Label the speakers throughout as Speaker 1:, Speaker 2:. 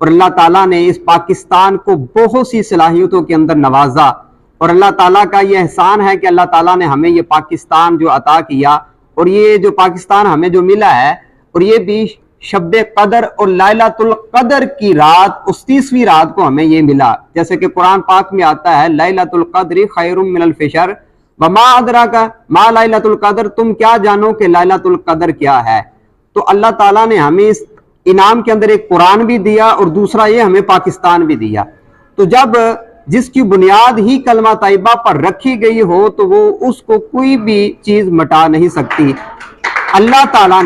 Speaker 1: اور اللہ تعالیٰ نے اس پاکستان کو بہت سی صلاحیتوں کے اندر نوازا، اور اللہ تعالیٰ کا یہ احسان ہے کہ اللہ تعالیٰ نے ہمیں یہ پاکستان جو عطا کیا، اور یہ جو پاکستان ہمیں جو ملا ہے، اور یہ بھی شب قدر اور لیلۃ القدر کی رات، 29ویں رات کو ہمیں یہ ملا، جیسے کہ قرآن پاک میں آتا ہے لیلۃ القدر خیر من الف شہر وما ادراک ما لیلۃ القدر، تم کیا جانو کہ لیلۃ القدر کیا ہے۔ تو اللہ تعالیٰ نے ہمیں اس انعام کے اندر ایک قرآن بھی دیا، اور دوسرا یہ ہمیں پاکستان بھی دیا۔ تو جب جس کی بنیاد ہی کلمہ طیبہ پر رکھی گئی ہو تو وہ اس کو کوئی بھی چیز مٹا نہیں سکتی۔ اللہ تعالیٰ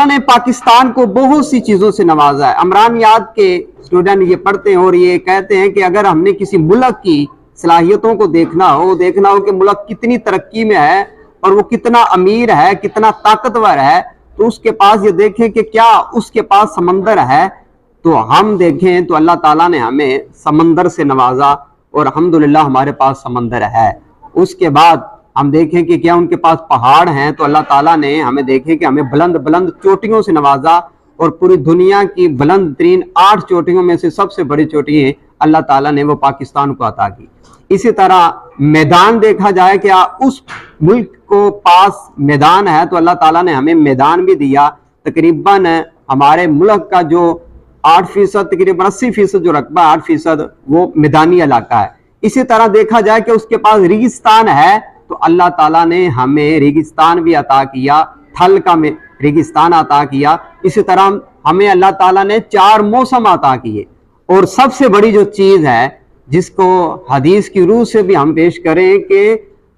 Speaker 1: نے پاکستان کو بہت سی چیزوں سے نوازا ہے۔ عمرانیات کے اسٹوڈنٹ یہ پڑھتے ہیں اور یہ کہتے ہیں کہ اگر ہم نے کسی ملک کی صلاحیتوں کو دیکھنا ہو کہ ملک کتنی ترقی میں ہے اور وہ کتنا امیر ہے، کتنا طاقتور ہے، تو اس کے پاس یہ دیکھیں کہ کیا اس کے پاس سمندر ہے۔ تو ہم دیکھیں تو اللہ تعالیٰ نے ہمیں سمندر سے نوازا، اور الحمدللہ ہمارے پاس سمندر ہے۔ اس کے بعد ہم دیکھیں کہ کیا ان کے پاس پہاڑ ہیں، تو اللہ تعالیٰ نے ہمیں دیکھیں کہ ہمیں بلند بلند چوٹیوں سے نوازا، اور پوری دنیا کی بلند ترین 8 چوٹیوں میں سے سب سے بڑی چوٹی ہے اللہ تعالیٰ نے وہ پاکستان کو عطا کی۔ اسی طرح میدان دیکھا جائے کہ اس ملک کو پاس میدان ہے، تو اللہ تعالیٰ نے ہمیں میدان بھی دیا۔ تقریباً ہمارے ملک کا جو 8%، تقریباً 80% جو رقبہ 8% وہ میدانی علاقہ ہے۔ اسی طرح دیکھا جائے کہ اس کے پاس ریگستان ہے، تو اللہ تعالیٰ نے ہمیں ریگستان بھی عطا کیا، تھل کا ریگستان عطا کیا۔ اسی طرح ہمیں اللہ تعالیٰ نے 4 موسم عطا کیے، اور سب سے بڑی جو چیز ہے جس کو حدیث کی روح سے بھی ہم پیش کریں کہ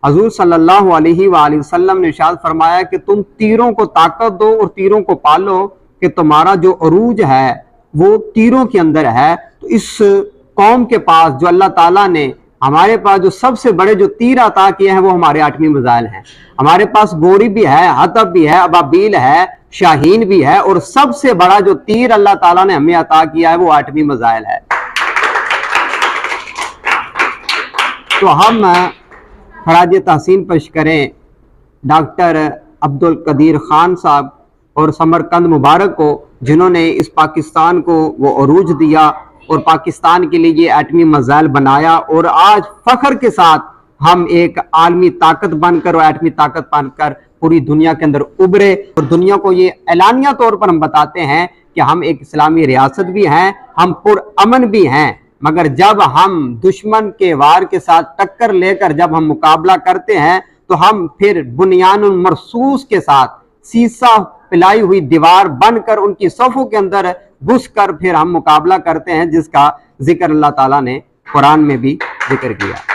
Speaker 1: حضور صلی اللہ علیہ وآلہ وسلم نے ارشاد فرمایا کہ تم تیروں کو طاقت دو اور تیروں کو پالو، کہ تمہارا جو عروج ہے وہ تیروں کے اندر ہے۔ تو اس قوم کے پاس جو اللہ تعالیٰ نے ہمارے پاس جو سب سے بڑے جو تیر عطا کیے ہیں وہ ہمارے 8ویں میزائل ہیں۔ ہمارے پاس گوری بھی ہے، حطب بھی ہے، ابابیل ہے، شاہین بھی ہے، اور سب سے بڑا جو تیر اللہ تعالیٰ نے ہمیں عطا کیا ہے وہ 8ویں میزائل ہے۔ تو ہم خراج تحسین پیش کریں ڈاکٹر عبدالقدیر خان صاحب اور سمرقند مبارک کو، جنہوں نے اس پاکستان کو وہ عروج دیا اور پاکستان کے لیے یہ ایٹمی میزائل بنایا، اور آج فخر کے ساتھ ہم ایک عالمی طاقت بن کر اور ایٹمی طاقت بن کر پوری دنیا کے اندر ابھرے، اور دنیا کو یہ اعلانیہ طور پر ہم بتاتے ہیں کہ ہم ایک اسلامی ریاست بھی ہیں، ہم پرامن بھی ہیں۔ مگر جب ہم دشمن کے وار کے ساتھ ٹکر لے کر جب ہم مقابلہ کرتے ہیں تو ہم پھر بنیان مرصوص کے ساتھ سیسہ پلائی ہوئی دیوار بن کر ان کی صفوں کے اندر گھس کر پھر ہم مقابلہ کرتے ہیں، جس کا ذکر اللہ تعالیٰ نے قرآن میں بھی ذکر کیا۔